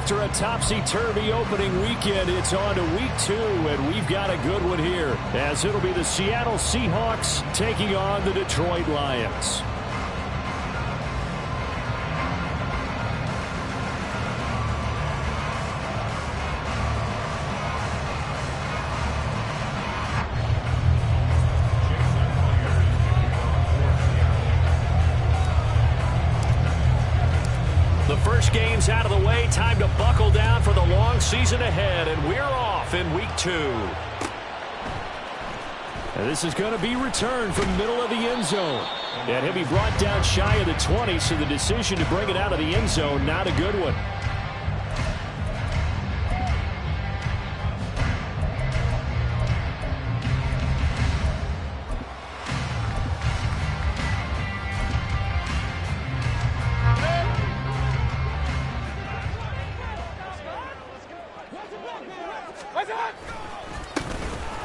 after a topsy-turvy opening weekend, it's on to week 2, and we've got a good one here, as it'll be the Seattle Seahawks taking on the Detroit Lions. First game's out of the way. Time to buckle down for the long season ahead, and we're off in week 2. And this is going to be returned from the middle of the end zone. And he'll be brought down shy of the 20, so the decision to bring it out of the end zone, not a good one.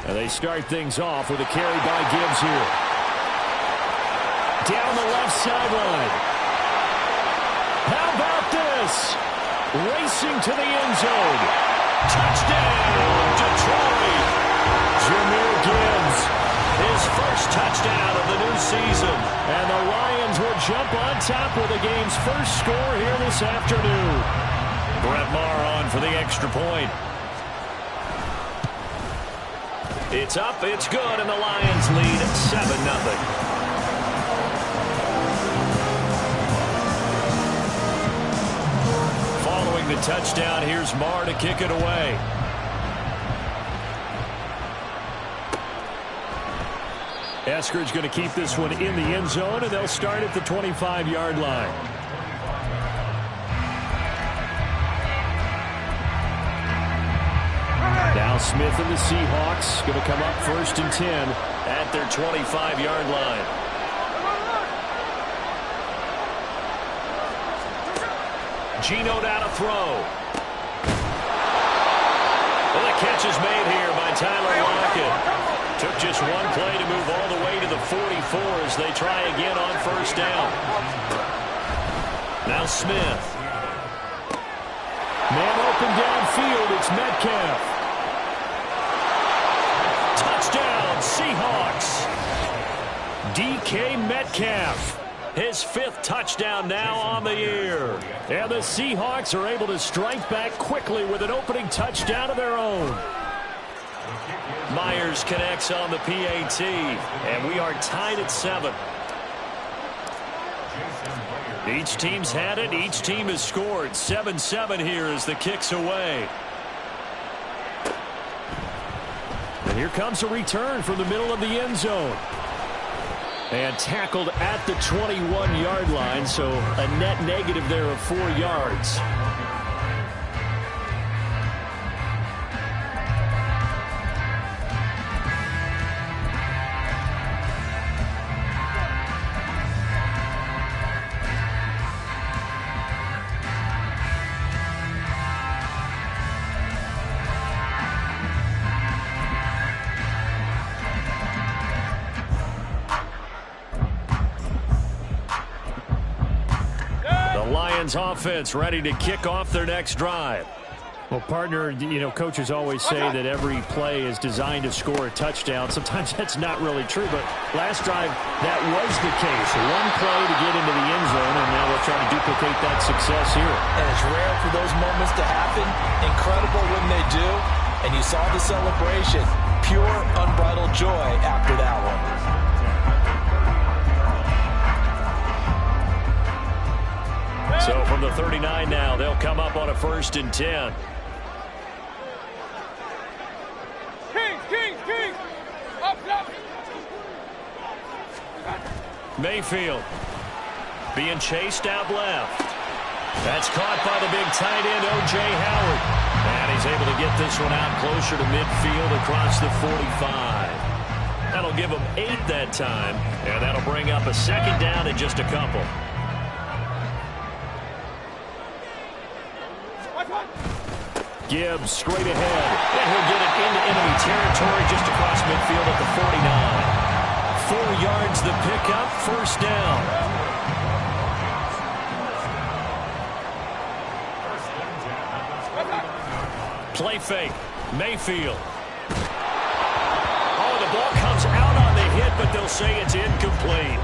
And they start things off with a carry by Gibbs here. Down the left sideline. How about this? Racing to the end zone. Touchdown, Detroit. Jahmyr Gibbs, his first touchdown of the new season. And the Lions will jump on top with the game's first score here this afternoon. Brett Maher on for the extra point. It's up, it's good, and the Lions lead 7-0. Following the touchdown, here's Maher to kick it away. Eskridge going to keep this one in the end zone, and they'll start at the 25-yard line. Now Smith and the Seahawks going to come up 1st and 10 at their 25-yard line. Geno down to throw. Well, the catch is made here by Tyler Lockett. Took just one play to move all the way to the 44 as they try again on 1st down. Now Smith. Man open downfield, it's Metcalf. Touchdown, Seahawks. DK Metcalf, his 5th touchdown now on the year. And the Seahawks are able to strike back quickly with an opening touchdown of their own. Myers connects on the PAT, and we are tied at 7. Each team's had it. Each team has scored. 7-7 here as the kick's away. And here comes a return from the middle of the end zone. And tackled at the 21-yard line, so a net negative there of 4 yards. Offense ready to kick off their next drive. Well, partner, you know, coaches always say that every play is designed to score a touchdown. Sometimes that's not really true, but last drive, that was the case. One play to get into the end zone, and now they'll try to duplicate that success here. And it's rare for those moments to happen. Incredible when they do. And you saw the celebration. Pure, unbridled joy after that one. So from the 39 now, they'll come up on a 1st and 10. Kings! Up! Mayfield being chased out left. That's caught by the big tight end, O.J. Howard. And he's able to get this one out closer to midfield across the 45. That'll give him 8 that time, and that'll bring up a 2nd down and just a couple. Gibbs straight ahead, and he'll get it into enemy territory just across midfield at the 49. 4 yards the pickup, 1st down. Play fake. Mayfield. Oh, the ball comes out on the hit, but they'll say it's incomplete.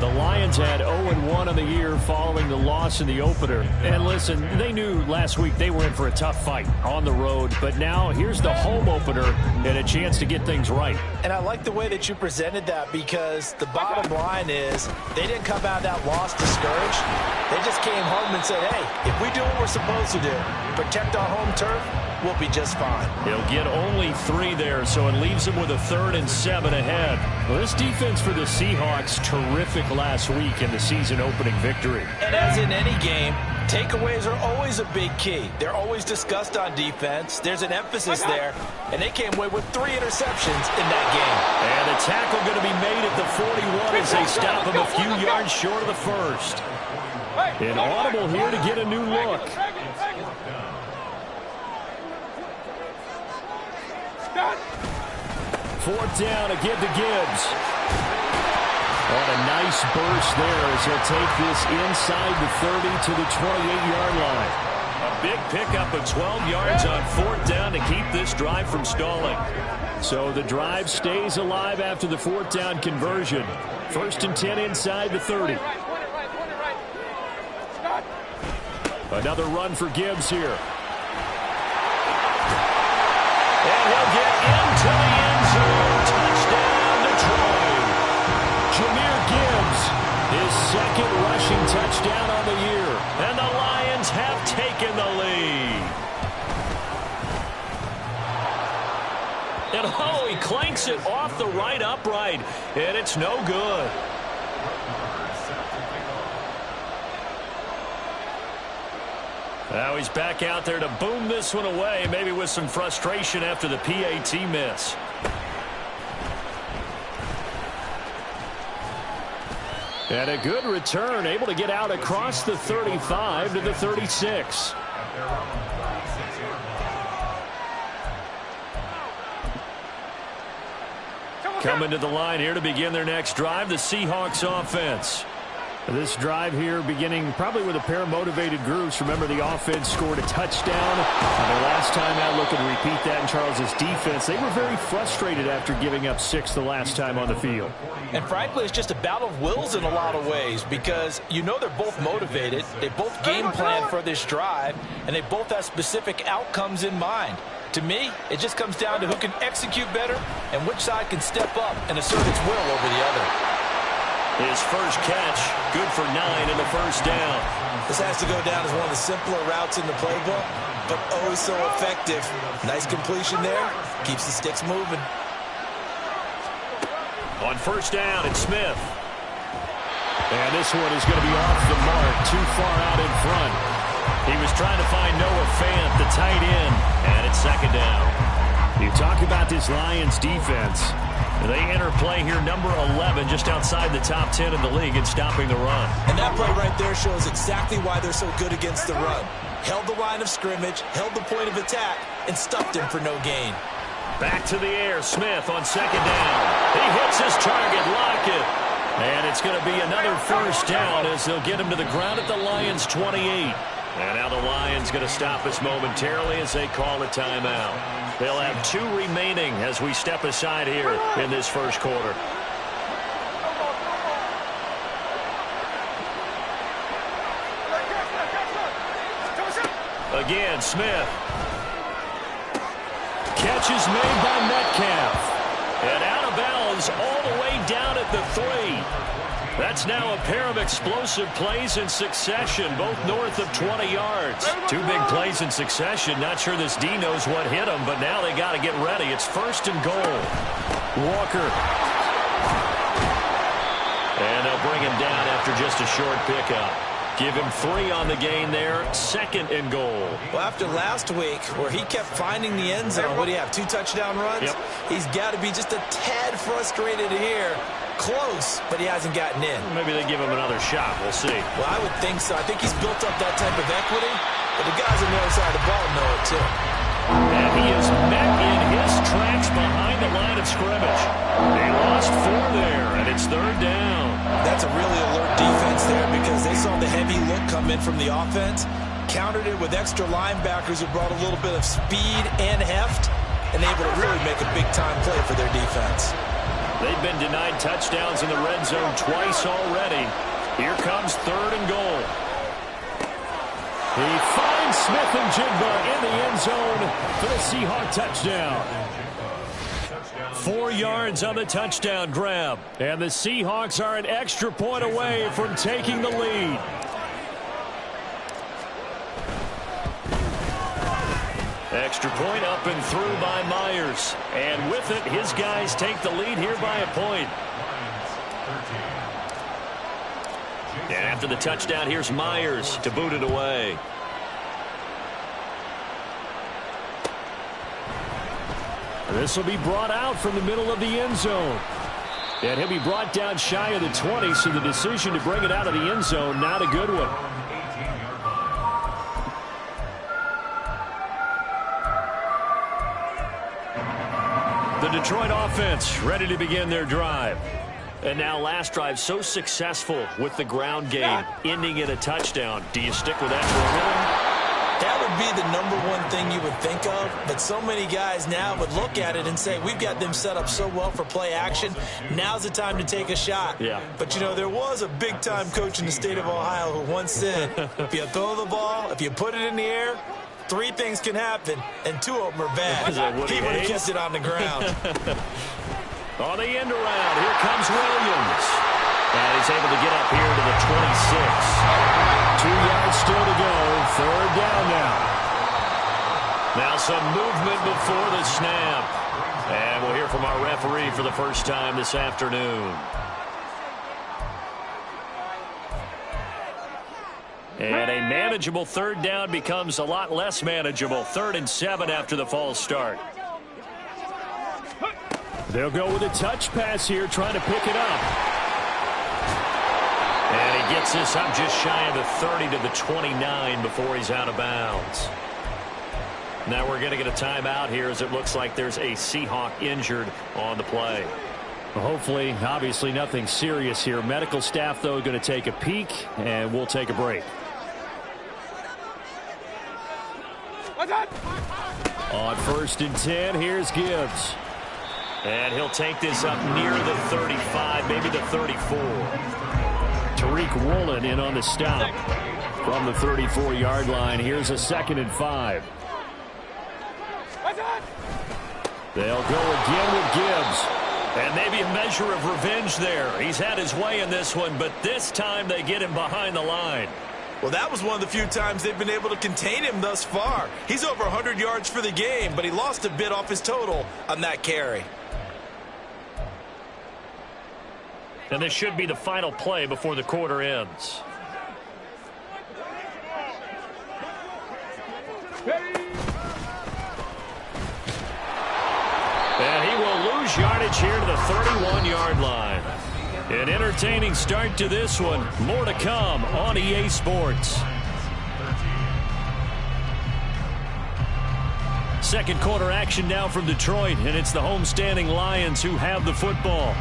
The Lions had 0-1 on the year following the loss in the opener. And listen, they knew last week they were in for a tough fight on the road. But now here's the home opener and a chance to get things right. And I like the way that you presented that, because the bottom line is they didn't come out of that loss discouraged. They just came home and said, hey, if we do what we're supposed to do, protect our home turf, we'll be just fine. He'll get only 3 there, so it leaves him with a 3rd and 7 ahead. Well, this defense for the Seahawks, terrific last week in the season-opening victory. And as in any game, takeaways are always a big key. They're always discussed on defense. There's an emphasis there, and they came away with 3 interceptions in that game. And the tackle going to be made at the 41 as they stop him a few yards short of the first. An audible here to get a new look. Fourth down, a give to Gibbs. Oh, a nice burst there as he'll take this inside the 30 to the 28-yard line. A big pickup of 12 yards on 4th down to keep this drive from stalling. So the drive stays alive after the 4th down conversion. 1st and 10 inside the 30. Another run for Gibbs here. And he'll get into the end zone. Touchdown, Detroit. Jahmyr Gibbs, his 2nd rushing touchdown on the year. And the Lions have taken the lead. And oh, he clanks it off the right upright. And it's no good. Now he's back out there to boom this one away, maybe with some frustration after the PAT miss. And a good return, able to get out across the 35 to the 36. Coming to the line here to begin their next drive, the Seahawks offense. This drive here beginning probably with a pair of motivated groups. Remember, the offense scored a touchdown. Their last time out, looking to repeat that in Charles's defense. They were very frustrated after giving up 6 the last time on the field. And frankly, it's just a battle of wills in a lot of ways, because you know they're both motivated. They both game plan for this drive, and they both have specific outcomes in mind. To me, it just comes down to who can execute better and which side can step up and assert its will over the other. His first catch, good for 9 and the first down. This has to go down as one of the simpler routes in the playbook, but oh so effective. Nice completion there. Keeps the sticks moving. On first down, it's Smith. And this one is going to be off the mark, too far out in front. He was trying to find Noah Fant, the tight end, and it's 2nd down. You talk about this Lions defense. They enter play here, number 11, just outside the top 10 in the league in stopping the run. And that play right there shows exactly why they're so good against the run. Held the line of scrimmage, held the point of attack, and stuffed him for no gain. Back to the air, Smith on 2nd down. He hits his target, Lockett. And it's going to be another first down as they'll get him to the ground at the Lions' 28. And now the Lions going to stop us momentarily as they call a timeout. They'll have 2 remaining as we step aside here in this first quarter. Again, Smith. Catch is made by Metcalf. And out of bounds all the way down at the 3. That's now a pair of explosive plays in succession, both north of 20 yards. 2 big plays in succession. Not sure this D knows what hit them, but now they got to get ready. It's 1st and goal. Walker. And they'll bring him down after just a short pickup. Give him 3 on the gain there. 2nd and goal. Well, after last week where he kept finding the end zone, what do you have, 2 touchdown runs? Yep. He's got to be just a tad frustrated here. Close, but he hasn't gotten in. Maybe they give him another shot. We'll see. Well, I would think so. I think he's built up that type of equity, but the guys on the other side of the ball know it too. And he is met in his tracks behind the line of scrimmage. They lost 4 there, and it's 3rd down. That's a really alert defense there, because they saw the heavy look come in from the offense. countered it with extra linebackers who brought a little bit of speed and heft and able to really make a big-time play for their defense. They've been denied touchdowns in the red zone twice already. Here comes 3rd and goal. He finds Smith and Jigba in the end zone for the Seahawks touchdown. 4 yards on the touchdown grab. And the Seahawks are an extra point away from taking the lead. Extra point up and through by Myers. And with it, his guys take the lead here by a point. And after the touchdown, here's Myers to boot it away. This will be brought out from the middle of the end zone. And he'll be brought down shy of the 20, so the decision to bring it out of the end zone, not a good one. The Detroit offense ready to begin their drive. And now last drive so successful with the ground game, ending in a touchdown. Do you stick with that formula? That would be the #1 thing you would think of, but so many guys now would look at it and say, we've got them set up so well for play action. Now's the time to take a shot. Yeah. But, you know, there was a big-time coach in the state of Ohio who once said, if you throw the ball, if you put it in the air, 3 things can happen, and 2 of them are bad. He would have kept it on the ground. On the end around, here comes Williams. And he's able to get up here to the 26. 2 yards still to go. 3rd down now. Now some movement before the snap. And we'll hear from our referee for the first time this afternoon. And a manageable 3rd down becomes a lot less manageable. 3rd and 7 after the false start. They'll go with a touch pass here, trying to pick it up. And he gets this up just shy of the 30 to the 29 before he's out of bounds. Now we're going to get a timeout here as it looks like there's a Seahawk injured on the play. Well, hopefully, obviously nothing serious here. Medical staff, though, going to take a peek, and we'll take a break. On 1st and 10, here's Gibbs. And he'll take this up near the 35, maybe the 34. Tariq Woolen in on the stop from the 34-yard line. Here's a 2nd and 5. They'll go again with Gibbs. And maybe a measure of revenge there. He's had his way in this one, but this time they get him behind the line. Well, that was one of the few times they've been able to contain him thus far. He's over 100 yards for the game, but he lost a bit off his total on that carry. And this should be the final play before the quarter ends. And he will lose yardage here to the 31-yard line. An entertaining start to this one. More to come on EA Sports. Second quarter action now from Detroit, and it's the homestanding Lions who have the football,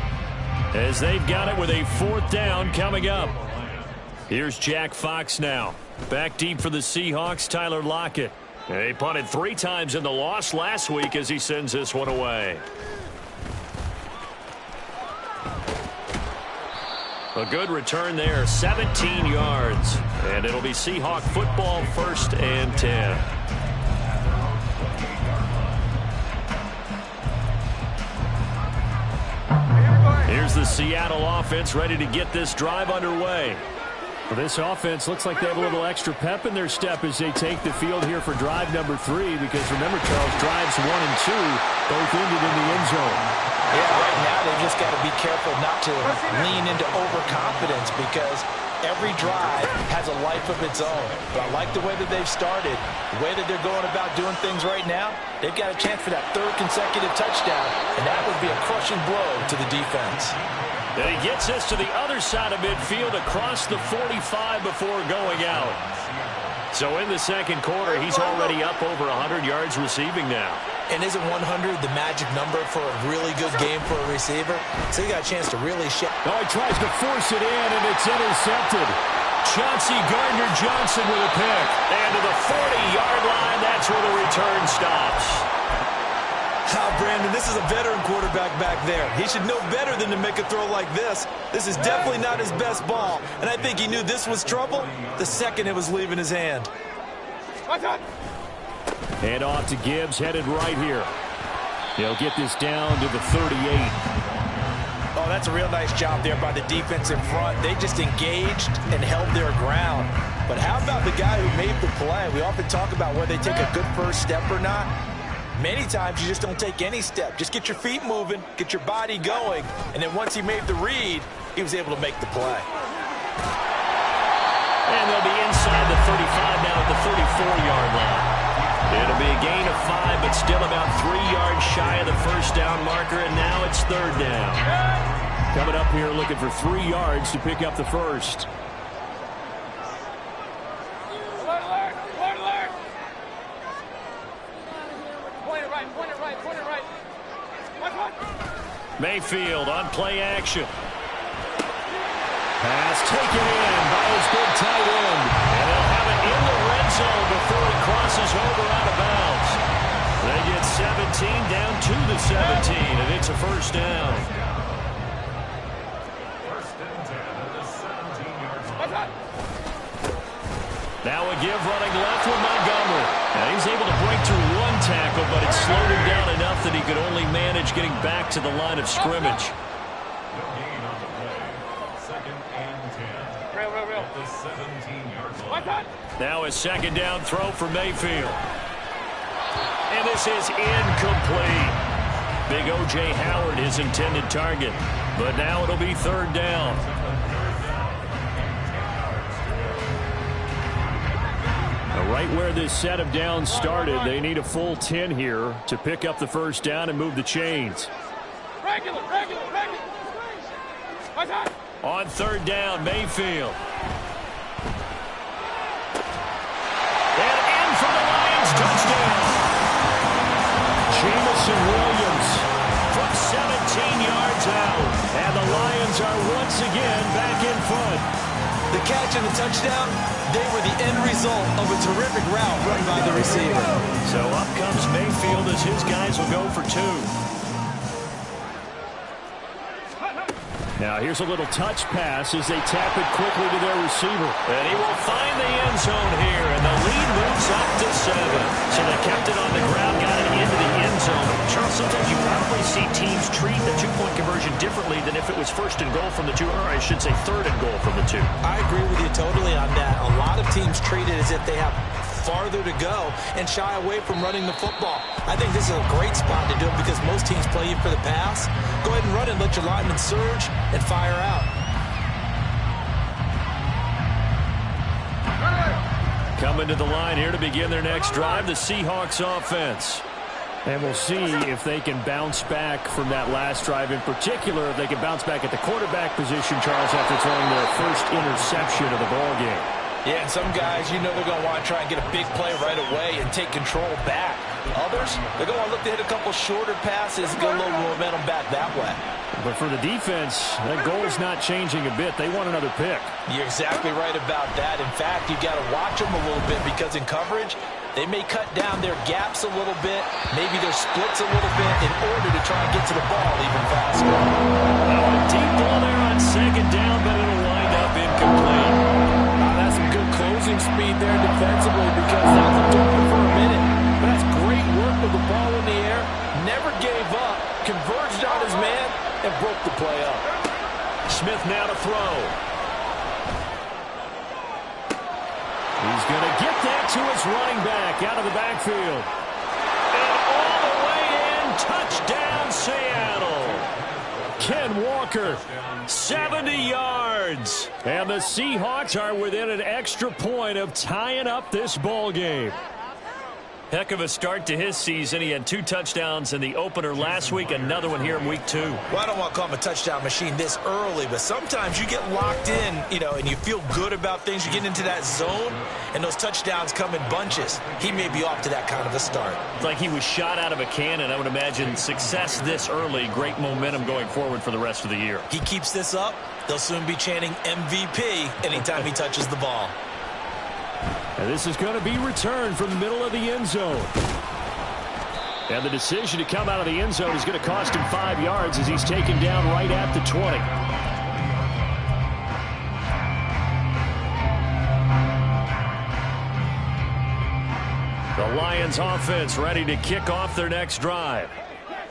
as they've got it with a 4th down coming up. Here's Jack Fox now. Back deep for the Seahawks, Tyler Lockett. He punted 3 times in the loss last week as he sends this one away. A good return there, 17 yards. And it'll be Seahawk football, 1st and 10. Here's the Seattle offense ready to get this drive underway. Well, this offense looks like they have a little extra pep in their step as they take the field here for drive number 3, because remember, Charles, drives 1 and 2 both ended in the end zone. Yeah, right now they've just got to be careful not to lean into overconfidence, because every drive has a life of its own. But I like the way that they've started, the way that they're going about doing things right now. They've got a chance for that 3rd consecutive touchdown, and that would be a crushing blow to the defense. And he gets this to the other side of midfield across the 45 before going out. So in the second quarter, he's already up over 100 yards receiving now. And isn't 100 the magic number for a really good game for a receiver? So he got a chance to really Oh, he tries to force it in, and it's intercepted. Chauncey Gardner-Johnson with a pick. And to the 40-yard line, that's where the return stops. Brandon, this is a veteran quarterback back there. He should know better than to make a throw like this. This is definitely not his best ball, and I think he knew this was trouble the second it was leaving his hand. Hand off to Gibbs, headed right here. He'll get this down to the 38. Oh, that's a real nice job there by the defense in front. They just engaged and held their ground. But how about the guy who made the play? We often talk about whether they take a good first step or not. Many times you just don't take any step. Just get your feet moving, get your body going, and then once he made the read, he was able to make the play. And they'll be inside the 35 now at the 34-yard line. It'll be a gain of 5, but still about 3 yards shy of the first down marker, and now it's third down. Coming up here looking for 3 yards to pick up the first. Mayfield on play action. Pass taken in by his big tight end. And they'll have it in the red zone before he crosses over out of bounds. They get 17 down to the 17, and it's a first down. Now a give running left with Montgomery. Now he's able to break through one tackle, but it slowed him down enough that he could only manage getting back to the line of scrimmage. Now a second down throw for Mayfield. And this is incomplete. Big O.J. Howard, his intended target. But now it'll be third down. Right where this set of downs started, they need a full 10 here to pick up the first down and move the chains. Regular. On third down, Mayfield. And in for the Lions, touchdown. Jamison Williams from 17 yards out. And the Lions are once again back in front. The catch and the touchdown, they were the end result of a terrific route run by the receiver. So up comes Mayfield as his guys will go for 2. Now here's a little touch pass as they tap it quickly to their receiver. And he will find the end zone here, and the lead moves up to 7. So they kept it on the ground, got it into the end zone. Charles, sometimes you probably see teams treat the two-point conversion differently than if it was first and goal from the 2, or I should say third and goal from the 2. I agree with you totally on that. A lot of teams treat it as if they have farther to go and shy away from running the football. I think this is a great spot to do it because most teams play you for the pass. Go ahead and run it, let your linemen surge and fire out. Coming to the line here to begin their next drive, the Seahawks offense. And we'll see if they can bounce back from that last drive, in particular if they can bounce back at the quarterback position, Charles, after throwing their first interception of the ballgame. Yeah, and some guys, you know they're going to want to try and get a big play right away and take control back. Others, they're going to want to look to hit a couple shorter passes and get a little momentum back that way. But for the defense, that goal's not changing a bit. They want another pick. You're exactly right about that. In fact, you got to watch them a little bit because in coverage, they may cut down their gaps a little bit, maybe their splits a little bit in order to try and get to the ball even faster. A deep ball there on second down, but it'll wind up incomplete. That's some good closing speed there defensively because that was open for a minute. But that's great work with the ball in the air. Never gave up, converged on his man, and broke the play up. Smith now to throw. He's going to get that to his running back out of the backfield. And all the way in, touchdown Seattle. Ken Walker, 70 yards. And the Seahawks are within an extra point of tying up this ball game. Heck of a start to his season. He had 2 touchdowns in the opener last week, another one here in week 2. Well, I don't want to call him a touchdown machine this early, but sometimes you get locked in, and you feel good about things. You get into that zone, and those touchdowns come in bunches. He may be off to that kind of a start. It's like he was shot out of a cannon. I would imagine success this early, great momentum going forward for the rest of the year. He keeps this up, they'll soon be chanting MVP anytime he touches the ball. And this is going to be returned from the middle of the end zone. And the decision to come out of the end zone is going to cost him 5 yards as he's taken down right at the 20. The Lions offense ready to kick off their next drive.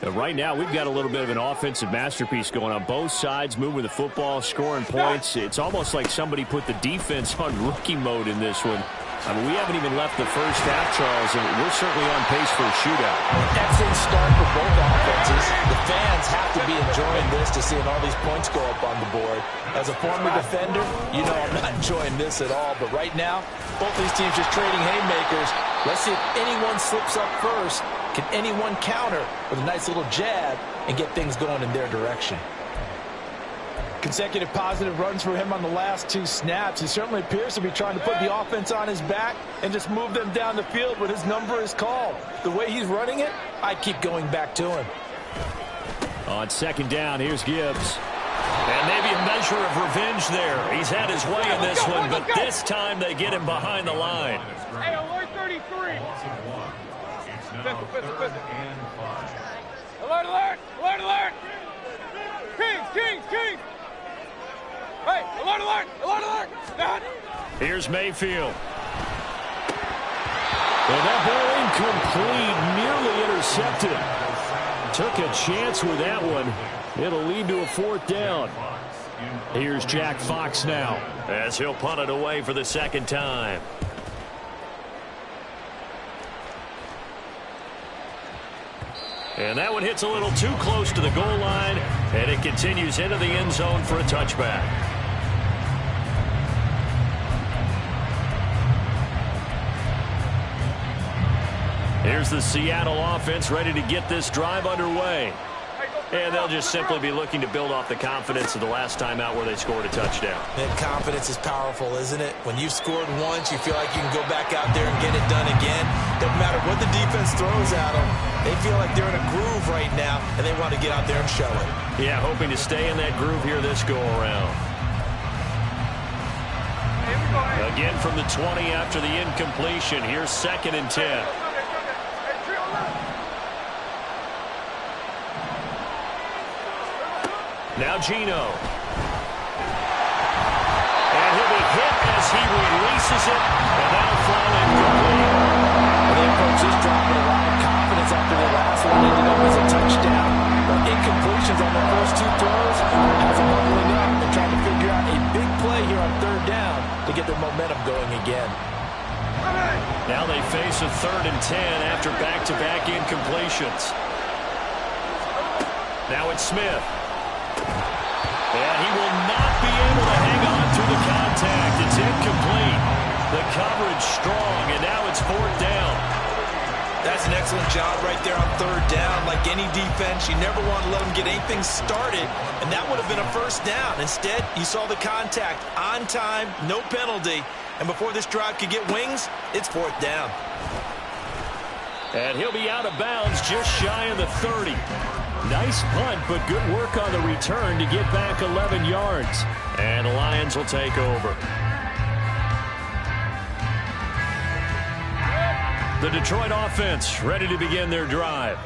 And right now, we've got a little bit of an offensive masterpiece going on. Both sides moving the football, scoring points. It's almost like somebody put the defense on rookie mode in this one. I mean, we haven't even left the first half, Charles, and we're certainly on pace for a shootout. Excellent start for both offenses. The fans have to be enjoying this to seeing all these points go up on the board. As a former defender, I'm not enjoying this at all. But right now, both these teams just trading haymakers. Let's see if anyone slips up first. Can anyone counter with a nice little jab and get things going in their direction? Consecutive positive runs for him on the last 2 snaps. He certainly appears to be trying to put the offense on his back and just move them down the field when his number is called. The way he's running it, I'd keep going back to him. On second down, here's Gibbs. And maybe a measure of revenge there. He's had his way in this one, but this time they get him behind the line. Hey, alert 33. Alert, alert, alert, alert. Kings. Hey, alert, alert, alert, alert. Down. Here's Mayfield. And that ball incomplete, nearly intercepted. Took a chance with that one. It'll lead to a 4th down. Here's Jack Fox now, as he'll punt it away for the 2nd time. And that one hits a little too close to the goal line, and it continues into the end zone for a touchback. Here's the Seattle offense ready to get this drive underway. And they'll just simply be looking to build off the confidence of the last time out where they scored a touchdown. And confidence is powerful, isn't it? When you've scored once, you feel like you can go back out there and get it done again. Doesn't matter what the defense throws at them. They feel like they're in a groove right now, and they want to get out there and show it. Yeah, hoping to stay in that groove here this go-around. Again from the 20 after the incompletion. Here's 2nd and 10. Now Geno. And he'll be hit as he releases it, and that'll fall incomplete. Well, the approach is dropping a lot of confidence after the last one ended up as a touchdown. But incompletions on the first 2 throws has them bubbling up and trying to figure out a big play here on 3rd down to get their momentum going again. Now they face a 3rd and 10 after back-to-back incompletions. Now it's Smith. And he will not be able to hang on through the contact. It's incomplete. The coverage strong, and now it's 4th down. That's an excellent job right there on 3rd down. Like any defense, you never want to let them get anything started, and that would have been a 1st down. Instead, you saw the contact on time, no penalty, and before this drive could get wings, it's 4th down. And he'll be out of bounds just shy of the 30. Nice punt, but good work on the return to get back 11 yards. And the Lions will take over. The Detroit offense ready to begin their drive.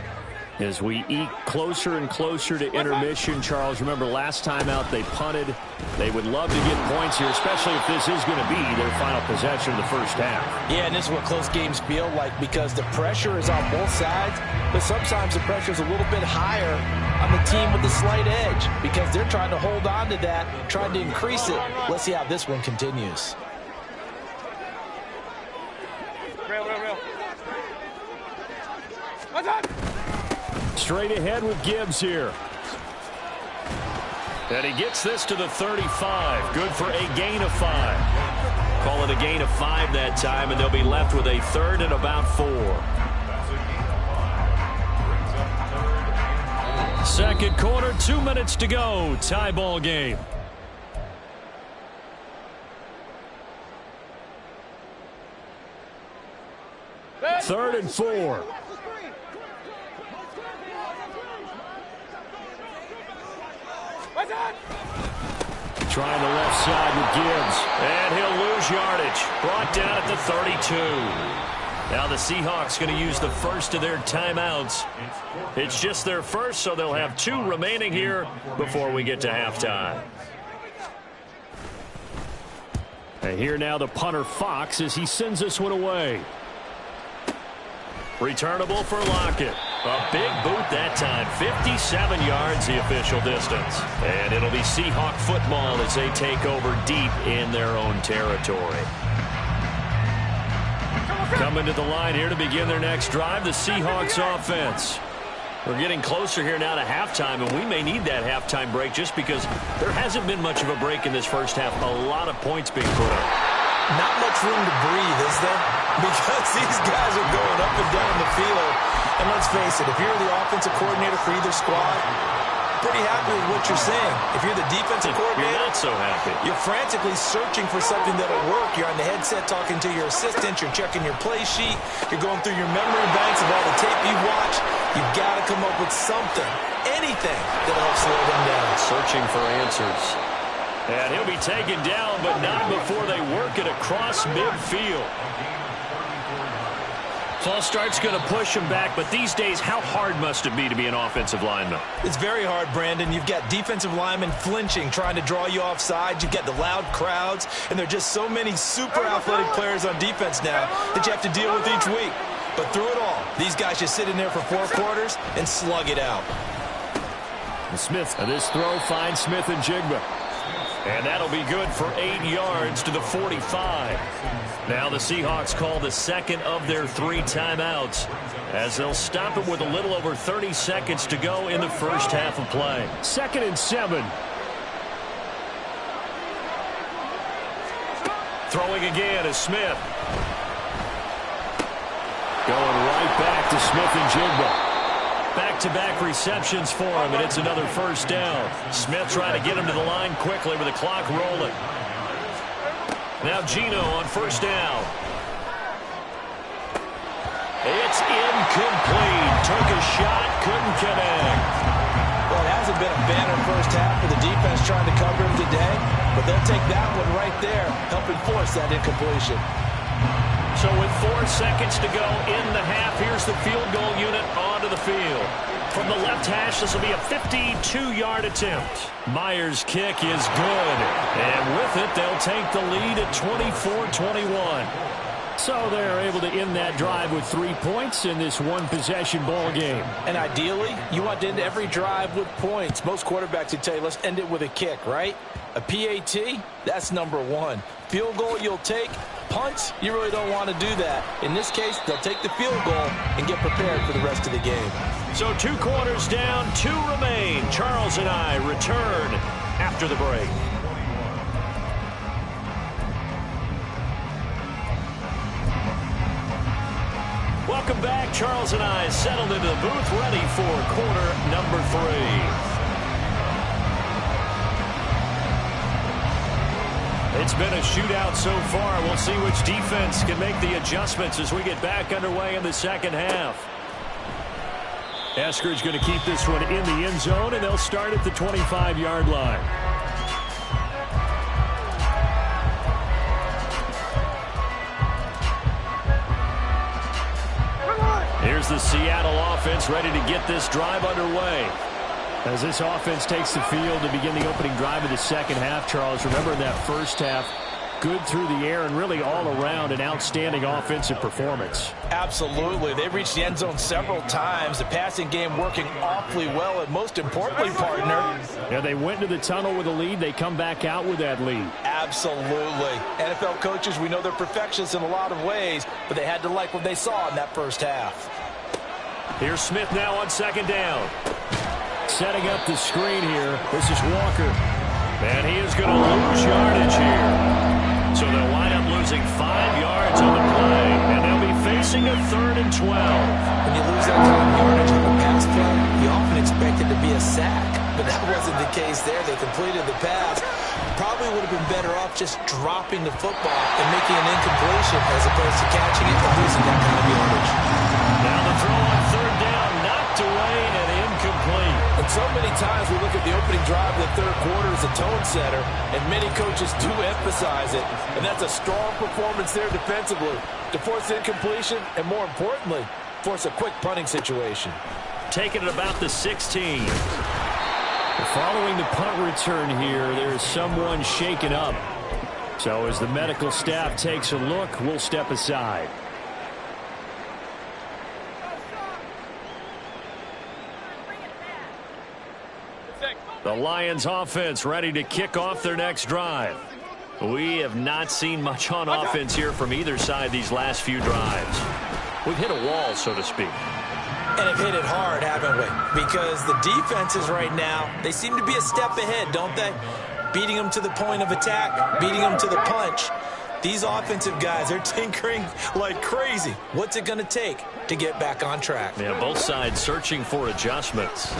As we eke closer and closer to intermission, Charles, remember last time out they punted. They would love to get points here, especially if this is going to be their final possession of the first half. Yeah, and this is what close games feel like because the pressure is on both sides, but sometimes the pressure is a little bit higher on the team with the slight edge because they're trying to hold on to that, trying to increase it. Let's see how this one continues. Real. What's up? Straight ahead with Gibbs here. And he gets this to the 35. Good for a gain of 5. Call it a gain of 5 that time, and they'll be left with a 3rd and about 4. Second quarter, 2 minutes to go. Tie ball game. Third and 4. Trying the left side with Gibbs. And he'll lose yardage. Brought down at the 32. Now the Seahawks going to use the first of their timeouts. It's just their first, so they'll have 2 remaining here before we get to halftime. And here now the punter Fox as he sends this one away. Returnable for Lockett. A big boot that time. 57 yards the official distance. And it'll be Seahawk football as they take over deep in their own territory. Coming to the line here to begin their next drive, the Seahawks offense. We're getting closer here now to halftime, and we may need that halftime break just because there hasn't been much of a break in this first half. A lot of points being put up. Not much room to breathe, is there? Because these guys are going up and down the field. And let's face it, if you're the offensive coordinator for either squad, pretty happy with what you're seeing. If you're the defensive coordinator, you're not so happy. You're frantically searching for something that'll work. You're on the headset talking to your assistant. You're checking your play sheet. You're going through your memory banks of all the tape you've watched. You've got to come up with something, anything that'll help slow them down. Searching for answers. And he'll be taken down, but not before they work it across midfield. False start's going to push him back, but these days, how hard must it be to be an offensive lineman? It's very hard, Brandon. You've got defensive linemen flinching, trying to draw you offside. You've got the loud crowds, and there are just so many super athletic players on defense now that you have to deal with each week. But through it all, these guys just sit in there for 4 quarters and slug it out. Smith, this throw finds Smith and Jigba. And that'll be good for 8 yards to the 45. Now the Seahawks call the second of their 3 timeouts as they'll stop it with a little over 30 seconds to go in the first half of play. 2nd and 7. Throwing again is Smith. Going right back to Smith and Jigba. Back-to-back receptions for him, and it's another first down. Smith trying to get him to the line quickly with the clock rolling. Now Gino on first down. It's incomplete. Took a shot, couldn't connect. Well, it hasn't been a banner first half for the defense trying to cover him today, but they'll take that one right there, helping force that incompletion. So with 4 seconds to go in the half, here's the field goal unit onto the field. From the left hash, this will be a 52-yard attempt. Myers' kick is good. And with it, they'll take the lead at 24-21. So they're able to end that drive with 3 points in this one-possession ball game. And ideally, you want to end every drive with points. Most quarterbacks would tell you, let's end it with a kick, right? A PAT, that's number 1. Field goal you'll take. Punts, you really don't want to do that. In this case, they'll take the field goal and get prepared for the rest of the game. So 2 quarters down, 2 remain. Charles and I return after the break. Welcome back. Charles and I settled into the booth, ready for quarter number 3. It's been a shootout so far. We'll see which defense can make the adjustments as we get back underway in the second half. Esker's going to keep this one in the end zone, and they'll start at the 25-yard line. Here's the Seattle offense ready to get this drive underway. As this offense takes the field to begin the opening drive of the second half, Charles, remember in that first half, good through the air and really all around an outstanding offensive performance. Absolutely. They've reached the end zone several times. The passing game working awfully well, and most importantly, partner. Yeah, they went to the tunnel with a lead. They come back out with that lead. Absolutely. NFL coaches, we know they're perfectionists in a lot of ways, but they had to like what they saw in that first half. Here's Smith now on second down. Setting up the screen here. This is Walker. And he is going to lose yardage here. So they'll wind up losing 5 yards on the play, and they'll be facing a 3rd and 12. When you lose that kind of yardage on a pass play, you often expect it to be a sack. But that wasn't the case there. They completed the pass. Probably would have been better off just dropping the football and making an incompletion as opposed to catching it and losing that kind of yardage. Now the throw on 3rd down, knocked away and incomplete. And so many times we look at the opening drive of the third quarter as a tone setter, and many coaches do emphasize it. And that's a strong performance there defensively to force incompletion and, more importantly, force a quick punting situation. Taking it about the 16. Following the punt return here, there's someone shaken up. So as the medical staff takes a look, we'll step aside. The Lions offense ready to kick off their next drive. We have not seen much on offense here from either side these last few drives. We've hit a wall, so to speak. And have hit it hard, haven't we? Because the defenses right now, they seem to be a step ahead, don't they? Beating them to the point of attack, beating them to the punch. These offensive guys are tinkering like crazy. What's it going to take to get back on track? Yeah, both sides searching for adjustments.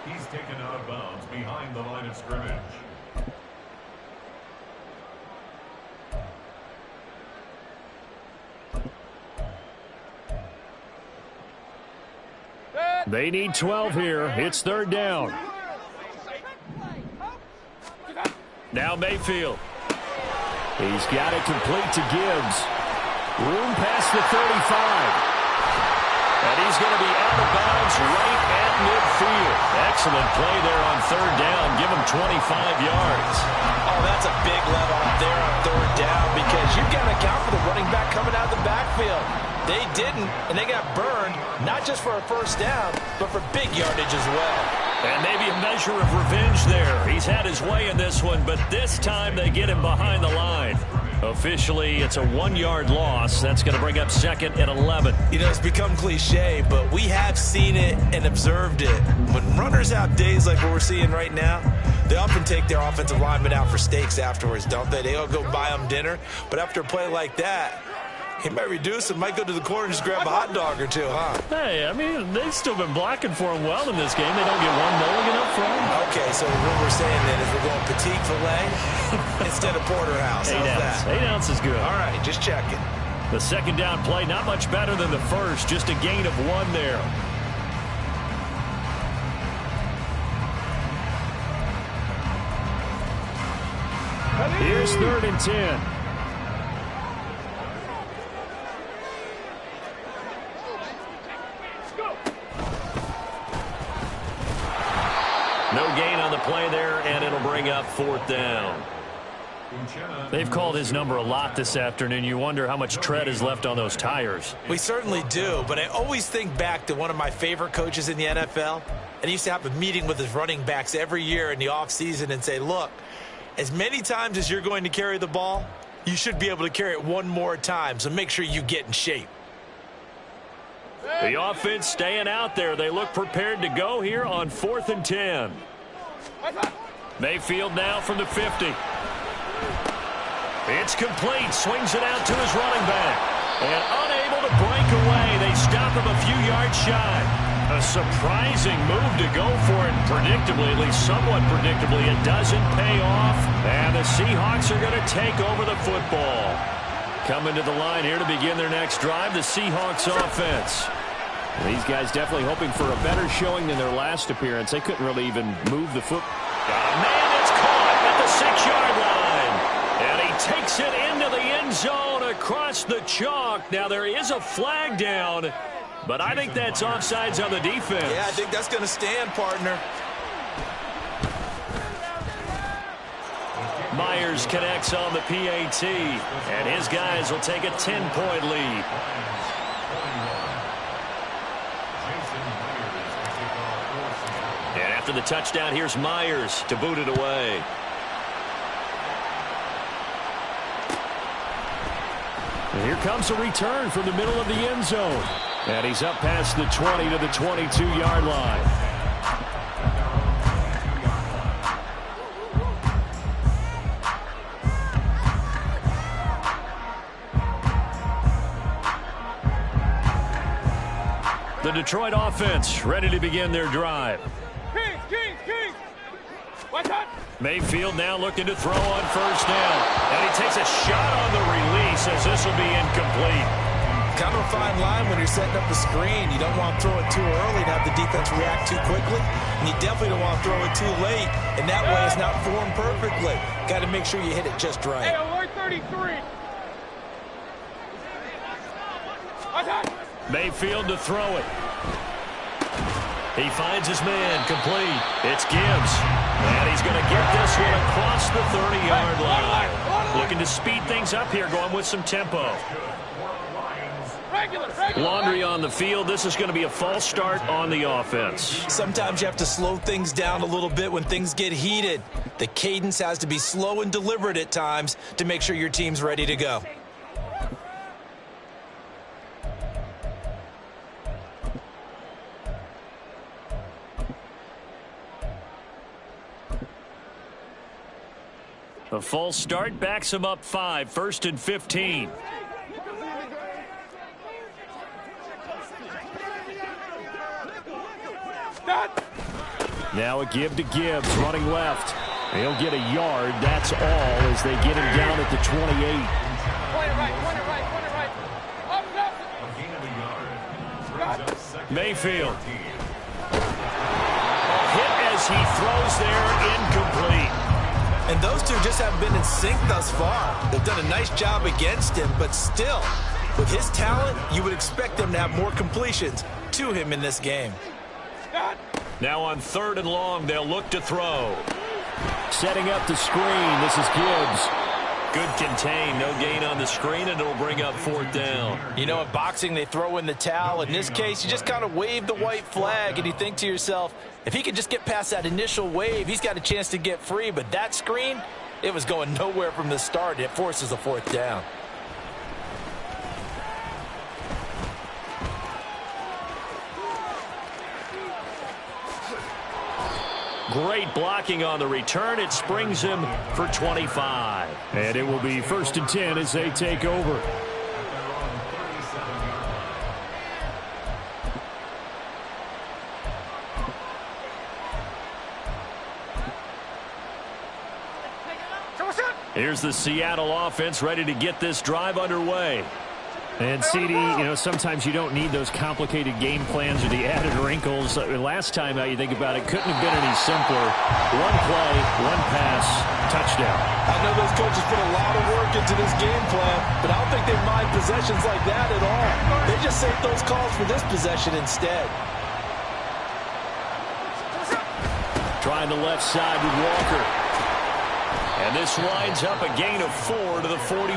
He's taken out of bounds behind the line of scrimmage. They need 12 here. It's 3rd down. Now Mayfield. He's got it complete to Gibbs. Room past the 35. And he's going to be out of bounds right at midfield. Excellent play there on 3rd down. Give him 25 yards. Oh, that's a big let off there on 3rd down because you've got to account for the running back coming out of the backfield. They didn't, and they got burned, not just for a 1st down, but for big yardage as well. And maybe a measure of revenge there. He's had his way in this one, but this time they get him behind the line. Officially, it's a 1-yard loss. That's going to bring up 2nd and 11. You know, it's become cliche, but we have seen it and observed it. When runners have days like what we're seeing right now, they often take their offensive linemen out for steaks afterwards, don't they? They all go buy them dinner. But after a play like that, he might reduce and might go to the corner and just grab a hot dog or two, huh? Hey, I mean, they've still been blocking for him well in this game. They don't get one mulligan up front. Okay, so what we're saying then is we're going petite filet instead of porterhouse. 8 ounce. 8 ounce is good. All right, just checking. The 2nd down play, not much better than the first. Just a gain of 1 there. Here's 3rd and 10. No gain on the play there, and it'll bring up 4th down. They've called his number a lot this afternoon. You wonder how much tread is left on those tires. We certainly do, but I always think back to one of my favorite coaches in the NFL, and he used to have a meeting with his running backs every year in the offseason and say, look, as many times as you're going to carry the ball, you should be able to carry it one more time, so make sure you get in shape. The offense staying out there. They look prepared to go here on 4th and 10. Mayfield now from the 50. It's complete. Swings it out to his running back. And unable to break away. They stop him a few yards shy. A surprising move to go for it. Predictably, at least somewhat predictably, it doesn't pay off. And the Seahawks are going to take over the football. Coming to the line here to begin their next drive, the Seahawks offense. These guys definitely hoping for a better showing than their last appearance. They couldn't really even move the foot. Man, it's caught at the 6-yard line. And he takes it into the end zone across the chalk. Now, there is a flag down, but I think that's offsides on the defense. Yeah, I think that's going to stand, partner. Myers connects on the PAT, and his guys will take a 10-point lead. And after the touchdown, here's Myers to boot it away. And here comes a return from the middle of the end zone. And he's up past the 20 to the 22-yard line. The Detroit offense ready to begin their drive. Kings. Watch out. Mayfield now looking to throw on first down. And he takes a shot on the release as this will be incomplete. Kind of a fine line when you're setting up the screen. You don't want to throw it too early and have the defense react too quickly. And you definitely don't want to throw it too late. And that way it's not formed perfectly. Got to make sure you hit it just right. Hey, alert 33. Watch out. Mayfield to throw it. He finds his man, complete. It's Gibbs. And he's going to get this one across the 30-yard line. Looking to speed things up here, going with some tempo. Regular. Laundry on the field. This is going to be a false start on the offense. Sometimes you have to slow things down a little bit when things get heated. The cadence has to be slow and deliberate at times to make sure your team's ready to go. A false start backs him up 5, 1st and 15. Now a give to Gibbs, running left. He'll get a yard. That's all as they get him down at the 28. Point it right. Up. Mayfield. Hit as he throws there, incomplete. And those two just haven't been in sync thus far. They've done a nice job against him, but still, with his talent, you would expect them to have more completions to him in this game. Now on 3rd and long, they'll look to throw. Setting up the screen, this is Gibbs. Good contain, no gain on the screen, and it'll bring up 4th down. You know, in boxing, they throw in the towel. In this case, you just kind of wave the white flag, and you think to yourself, if he could just get past that initial wave, he's got a chance to get free. But that screen, it was going nowhere from the start. It forces a 4th down. Great blocking on the return. It springs him for 25. And it will be 1st and 10 as they take over. Here's the Seattle offense ready to get this drive underway. And, CD, you know, sometimes you don't need those complicated game plans or the added wrinkles. Last time, now you think about it, couldn't have been any simpler. One play, one pass, touchdown. I know those coaches put a lot of work into this game plan, but I don't think they mind possessions like that at all. They just save those calls for this possession instead. Trying the left side with Walker. And this winds up a gain of 4 to the 41.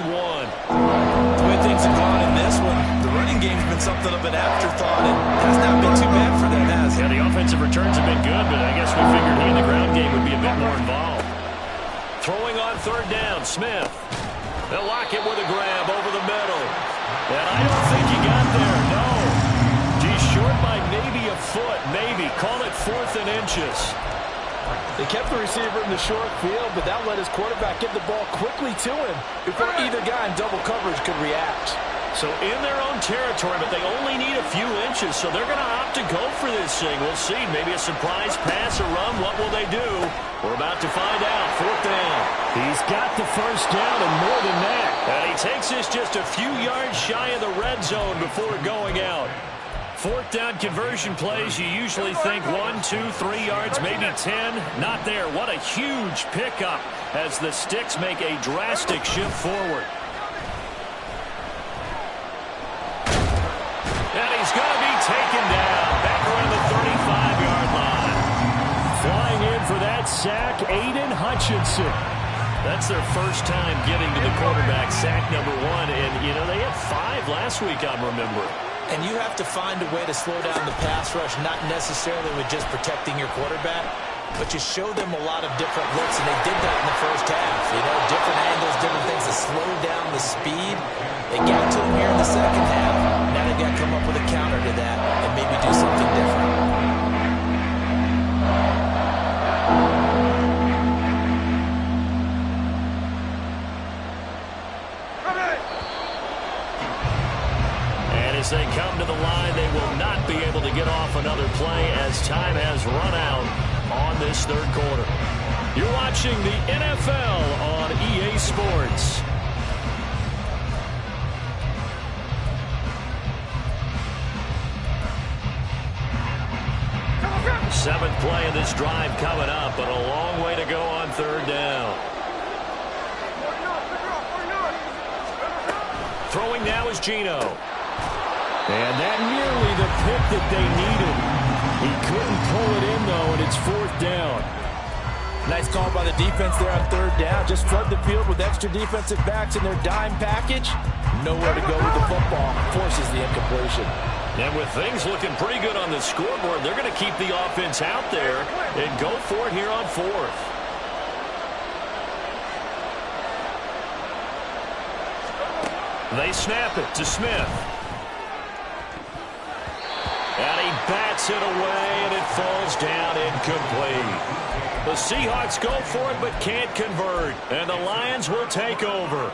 The way things have gone in this one, the running game's been something of an afterthought, and has not been too bad for them, has it? Yeah, the offensive returns have been good, but I guess we figured he in the ground game would be a bit more involved. Throwing on 3rd down, Smith. They'll lock it with a grab over the middle. And I don't think he got there, no. He's short by maybe a foot, maybe. Call it 4th and inches. They kept the receiver in the short field, but that let his quarterback get the ball quickly to him before either guy in double coverage could react. So in their own territory, but they only need a few inches, so they're going to opt to go for this thing. We'll see. Maybe a surprise pass or run. What will they do? We're about to find out. 4th down. He's got the 1st down and more than that. And he takes this just a few yards shy of the red zone before going out. 4th down conversion plays, you usually think 1, 2, 3 yards, maybe 10. Not there. What a huge pickup as the Sticks make a drastic shift forward. And he's going to be taken down back around the 35-yard line. Flying in for that sack, Aiden Hutchinson. That's their first time getting to the quarterback, sack number 1. And, you know, they had 5 last week, I'm remembering. And you have to find a way to slow down the pass rush, not necessarily with just protecting your quarterback, but you show them a lot of different looks, and they did that in the first half. You know, different angles, different things to slow down the speed. They got to him here in the second half. Now they've got to come up with a counter to that and maybe do something different. As they come to the line, they will not be able to get off another play as time has run out on this third quarter. You're watching the NFL on EA Sports. Seventh play of this drive coming up, but a long way to go on third down. Throwing now is Geno. And that nearly the pick that they needed. He couldn't pull it in, though, and it's fourth down. Nice call by the defense there on third down. Just flood the field with extra defensive backs in their dime package. Nowhere to go with the football. Forces the incompletion. And with things looking pretty good on the scoreboard, they're going to keep the offense out there and go for it here on fourth. They snap it to Smith. And he bats it away, and it falls down incomplete. The Seahawks go for it but can't convert, and the Lions will take over.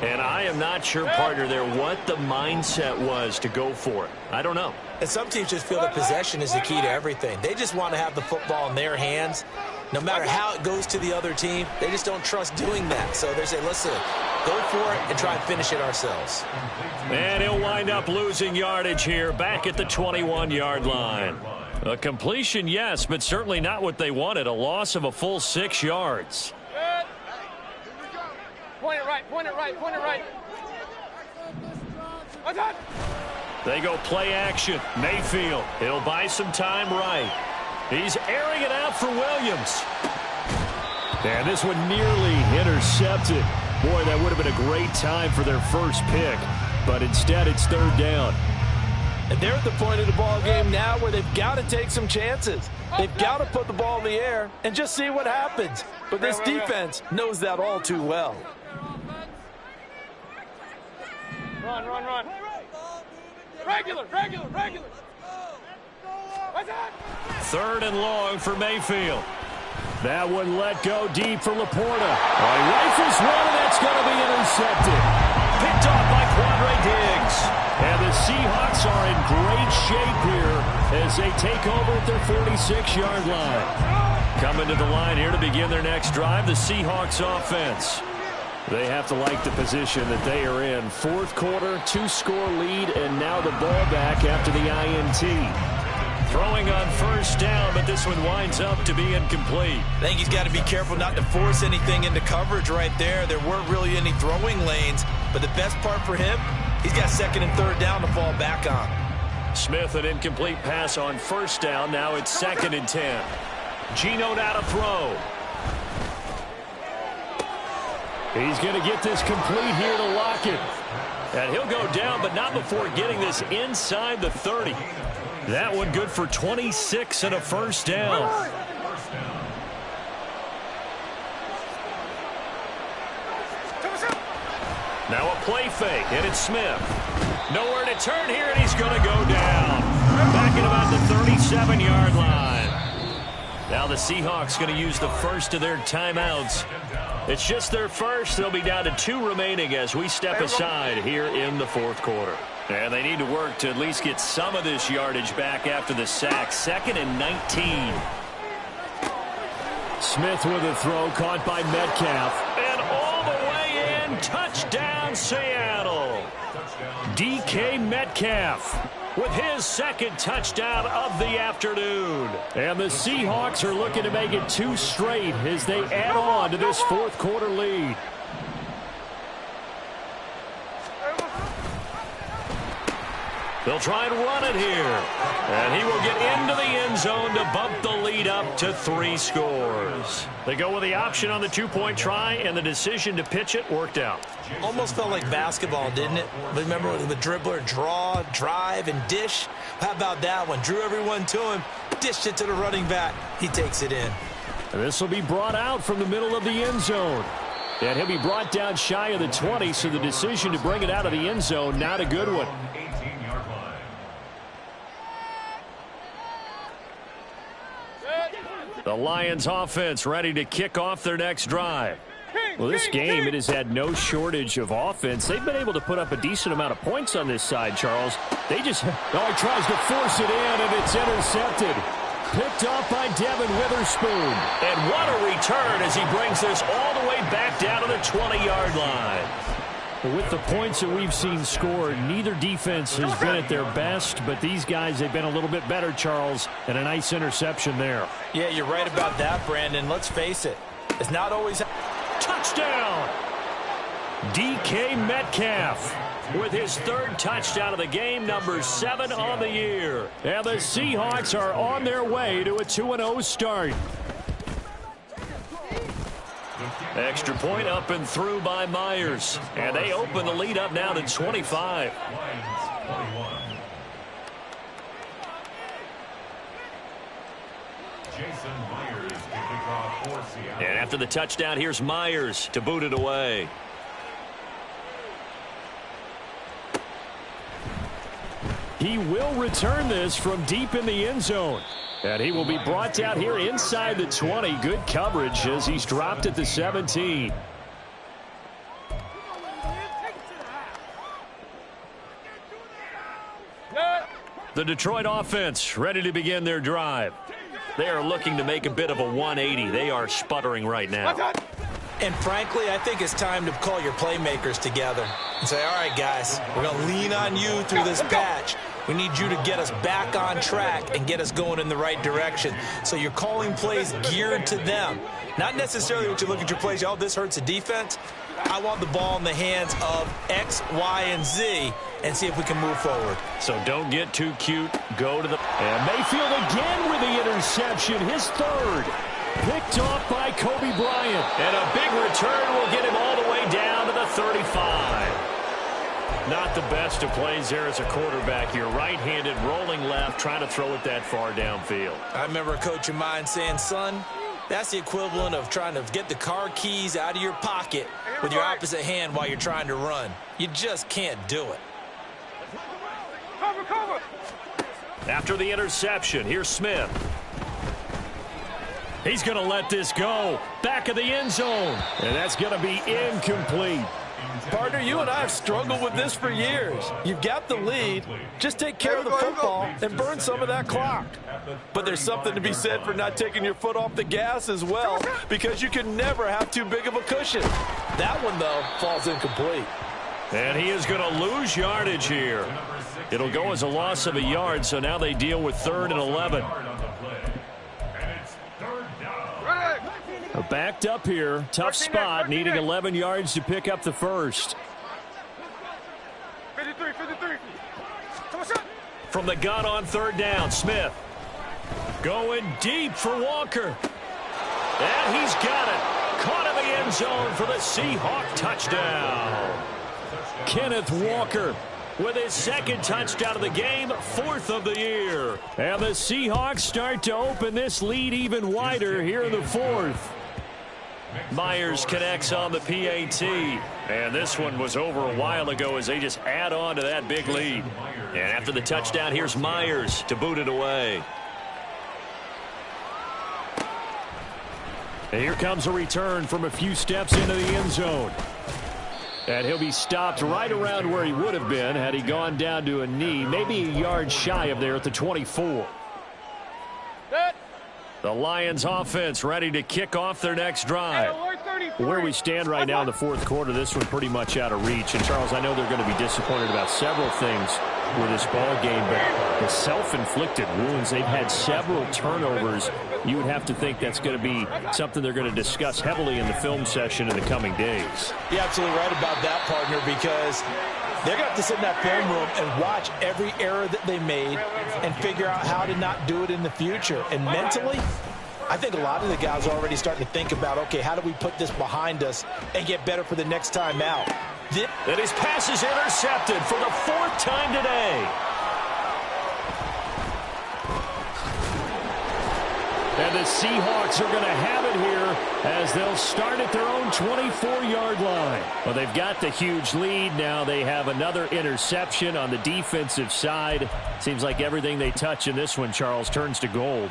And I am not sure, partner, there what the mindset was to go for it. I don't know. And some teams just feel that possession is the key to everything. They just want to have the football in their hands. No matter how it goes to the other team, they just don't trust doing that. So they say, listen, go for it and try and finish it ourselves. And he'll wind up losing yardage here back at the 21-yard line. A completion, yes, but certainly not what they wanted. A loss of a full 6 yards. Point it right, point it right, point it right. They go play action. Mayfield, he'll buy some time right. He's airing it out for Williams. And this one nearly intercepted. Boy, that would have been a great time for their first pick. But instead, it's third down. And they're at the point of the ball game now where they've got to take some chances. They've got to put the ball in the air and just see what happens. But this defense knows that all too well. Run, run, run. Regular, regular, regular. Third and long for Mayfield. That one let go deep for Laporta. He rifles one, and that's going to be intercepted. Picked off by Quandre Diggs. And the Seahawks are in great shape here as they take over at their 46-yard line. Coming to the line here to begin their next drive, the Seahawks offense. They have to like the position that they are in. Fourth quarter, 2-score lead, and now the ball back after the INT. Throwing on first down, but this one winds up to be incomplete. I think he's got to be careful not to force anything into coverage right there. There weren't really any throwing lanes, but the best part for him, he's got second and third down to fall back on. Smith, an incomplete pass on first down. Now it's second and 10. Geno now to throw. He's going to get this complete here to Lockett. And he'll go down, but not before getting this inside the 30. That one good for 26 and a first down. Now a play fake, and it's Smith. Nowhere to turn here, and he's going to go down. Back at about the 37-yard line. Now the Seahawks going to use the first of their timeouts. It's just their first. They'll be down to 2 remaining as we step aside here in the fourth quarter. And they need to work to at least get some of this yardage back after the sack. Second and 19. Smith with a throw caught by Metcalf. And all the way in. Touchdown, Seattle. DK Metcalf with his second touchdown of the afternoon. And the Seahawks are looking to make it 2 straight as they add on to this fourth quarter lead. They'll try and run it here. And he will get into the end zone to bump the lead up to 3 scores. They go with the option on the 2-point try, and the decision to pitch it worked out. Almost felt like basketball, didn't it? Remember the dribbler, draw, drive, and dish? How about that one? Drew everyone to him, dished it to the running back. He takes it in. And this will be brought out from the middle of the end zone. And he'll be brought down shy of the 20, so the decision to bring it out of the end zone, not a good one. The Lions offense ready to kick off their next drive. Well, this game, it has had no shortage of offense. They've been able to put up a decent amount of points on this side, Charles. They just... Oh, he tries to force it in, and it's intercepted. Picked off by Devin Witherspoon. And what a return as he brings this all the way back down to the 20-yard line. With the points that we've seen scored, neither defense has been at their best, but these guys, they've been a little bit better, Charles, and a nice interception there. Yeah, you're right about that, Brandon. Let's face it. It's not always... Touchdown! DK Metcalf with his third touchdown of the game, number 7 on the year. And the Seahawks are on their way to a 2-0 start. Extra point up and through by Myers. And they open the lead up now to 25. And after the touchdown, here's Myers to boot it away. He will return this from deep in the end zone. And he will be brought down here inside the 20. Good coverage as he's dropped at the 17. The Detroit offense ready to begin their drive. They are looking to make a bit of a 180. They are sputtering right now. And frankly, I think it's time to call your playmakers together and say, all right, guys, we're going to lean on you through this patch. We need you to get us back on track and get us going in the right direction. So you're calling plays geared to them. Not necessarily what you look at your plays, oh, this hurts the defense. I want the ball in the hands of X, Y, and Z and see if we can move forward. So don't get too cute. Go to the... And Mayfield again with the interception, his third. Picked off by Kobe Bryant. And a big return will get him all the way down to the 35. Not the best of plays there as a quarterback here. Right-handed, rolling left, trying to throw it that far downfield. I remember a coach of mine saying, son, that's the equivalent of trying to get the car keys out of your pocket with your opposite hand while you're trying to run. You just can't do it. Cover. After the interception, here's Smith. He's going to let this go. Back of the end zone. And that's going to be incomplete. Partner, you and I have struggled with this for years. You've got the lead. Just take care of the football and burn some of that clock. But there's something to be said for not taking your foot off the gas as well, because you can never have too big of a cushion. That one, though, falls incomplete. And he is going to lose yardage here. It'll go as a loss of a yard, so now they deal with 3rd and 11. Backed up here. Tough spot, needing 11 yards to pick up the first. 53. From the gun on 3rd down, Smith. Going deep for Walker. And he's got it. Caught in the end zone for the Seahawk touchdown. Kenneth Walker with his 2nd touchdown of the game, 4th of the year. And the Seahawks start to open this lead even wider here in the 4th. Myers connects on the PAT. And this one was over a while ago as they just add on to that big lead. And after the touchdown, here's Myers to boot it away. And here comes a return from a few steps into the end zone. And he'll be stopped right around where he would have been had he gone down to a knee, maybe a yard shy of there at the 24. The Lions offense ready to kick off their next drive. Where we stand right now in the 4th quarter, this one pretty much out of reach. And, Charles, I know they're going to be disappointed about several things with this ball game, but the self-inflicted wounds, they've had several turnovers. You would have to think that's going to be something they're going to discuss heavily in the film session in the coming days. You're absolutely right about that, partner, because they're going to have to sit in that film room and watch every error that they made and figure out how to not do it in the future. And mentally, I think a lot of the guys are already starting to think about, okay, how do we put this behind us and get better for the next time out? And his pass is intercepted for the 4th time today. And the Seahawks are going to have it here as they'll start at their own 24-yard line. Well, they've got the huge lead. Now they have another interception on the defensive side. Seems like everything they touch in this one, Charles, turns to gold.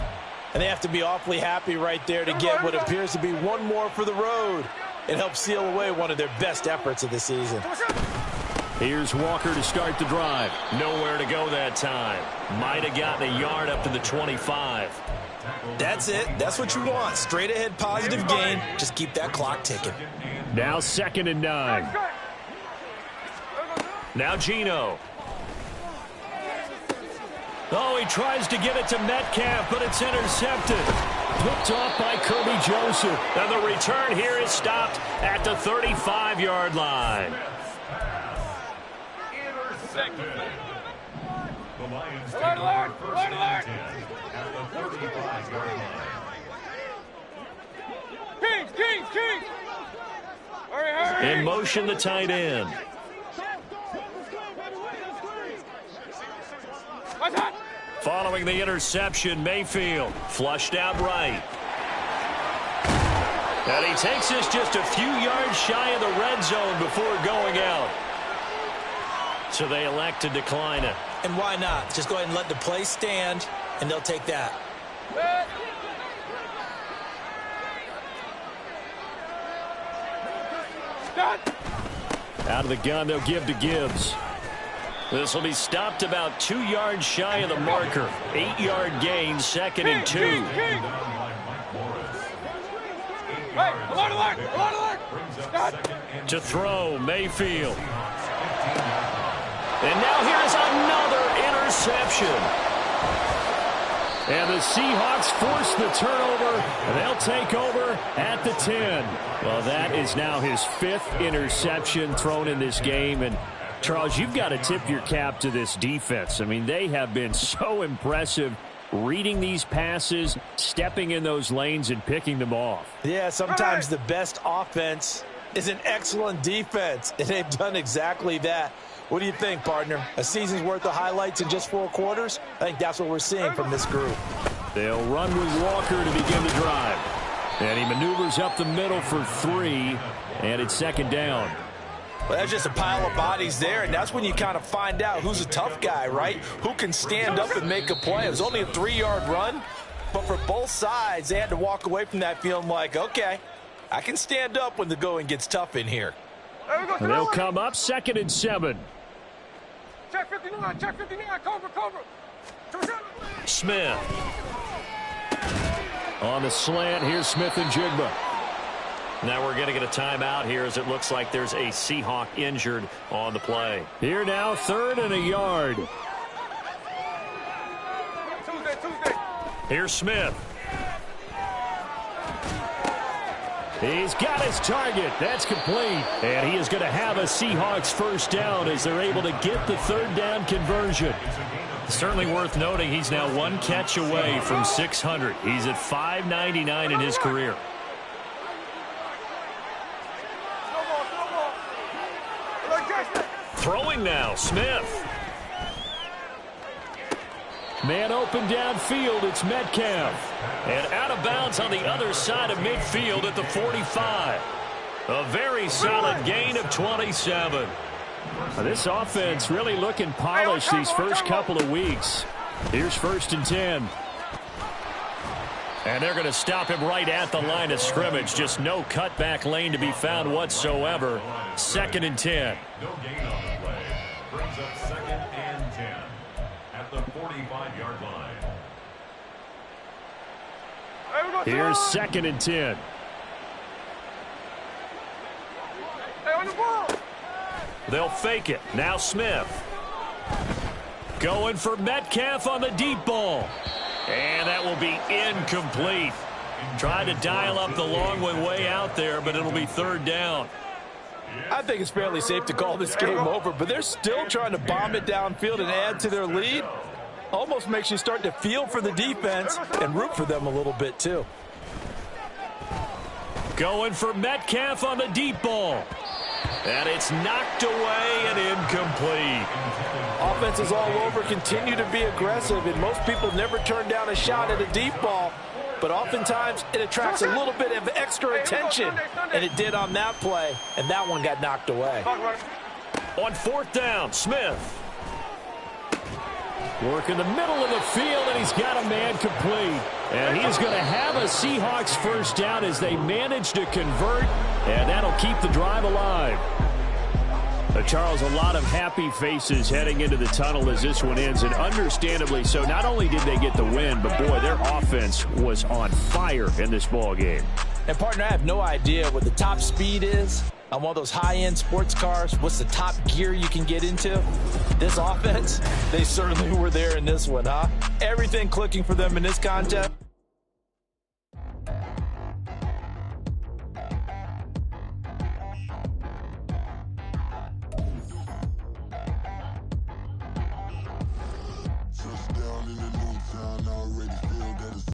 And they have to be awfully happy right there to get what appears to be one more for the road. It helped seal away one of their best efforts of the season. Here's Walker to start the drive. Nowhere to go that time. Might have gotten a yard up to the 25. That's it. That's what you want. Straight ahead positive gain. Just keep that clock ticking. Now 2nd and 9. Now Geno. Oh, he tries to get it to Metcalf, but it's intercepted. Picked off by Kirby Joseph. And the return here is stopped at the 35-yard line. The Lions take over first and 10 at the 35-yard line. Kings! Hurry! In motion, the tight end. Following the interception, Mayfield flushed out right. And he takes us just a few yards shy of the red zone before going out. So they elect to decline it. And why not? Just go ahead and let the play stand, and they'll take that. Out of the gun, they'll give to Gibbs. This will be stopped about 2 yards shy of the marker. 8-yard gain, 2nd and 2. To throw, Mayfield. And now here's another interception. And the Seahawks force the turnover, and they'll take over at the 10. Well, that is now his 5th interception thrown in this game. And, Charles, you've got to tip your cap to this defense. I mean, they have been so impressive reading these passes, stepping in those lanes, and picking them off. Yeah, sometimes the best offense is an excellent defense, and they've done exactly that. What do you think, partner? A season's worth of highlights in just 4 quarters? I think that's what we're seeing from this group. They'll run with Walker to begin the drive. And he maneuvers up the middle for 3, and it's 2nd down. Well, that's just a pile of bodies there, and that's when you kind of find out who's a tough guy, right? Who can stand up and make a play. It was only a 3-yard run, but for both sides, they had to walk away from that feeling like, okay, I can stand up when the going gets tough in here. And they'll come up 2nd and 7. Check 59, cover. Smith. On the slant, here's Smith and Jigba. Now we're going to get a timeout here as it looks like there's a Seahawk injured on the play. Here now, 3rd and a yard. Tuesday. Here's Smith. He's got his target. That's complete. And he is going to have a Seahawks 1st down as they're able to get the 3rd down conversion. Certainly worth noting he's now 1 catch away from 600. He's at 599 in his career. Throwing now, Smith. Man open downfield, it's Metcalf. And out of bounds on the other side of midfield at the 45. A very solid gain of 27. This offense really looking polished these first couple of weeks. Here's 1st and 10. And they're going to stop him right at the line of scrimmage. Just no cutback lane to be found whatsoever. 2nd and 10. No gain on the play. Brings up 2nd and 10 at the 45-yard line. Here's 2nd and 10. They'll fake it. Now Smith. Going for Metcalf on the deep ball. And that will be incomplete. Tried to dial up the long way out there, but it'll be 3rd down. I think it's fairly safe to call this game over, but they're still trying to bomb it downfield and add to their lead. Almost makes you start to feel for the defense and root for them a little bit, too. Going for Metcalf on the deep ball. And it's knocked away and incomplete. Offenses all over continue to be aggressive, and most people never turn down a shot at a deep ball. But oftentimes it attracts a little bit of extra attention, and it did on that play, and that one got knocked away. On 4th down, Smith. Work in the middle of the field, and he's got a man complete. And he is going to have a Seahawks first down as they manage to convert, and that'll keep the drive alive. Charles, a lot of happy faces heading into the tunnel as this one ends, and understandably so. Not only did they get the win, but, boy, their offense was on fire in this ball game. And, partner, I have no idea what the top speed is on one of those high-end sports cars. What's the top gear you can get into? This offense, they certainly were there in this one, huh? Everything clicking for them in this contest.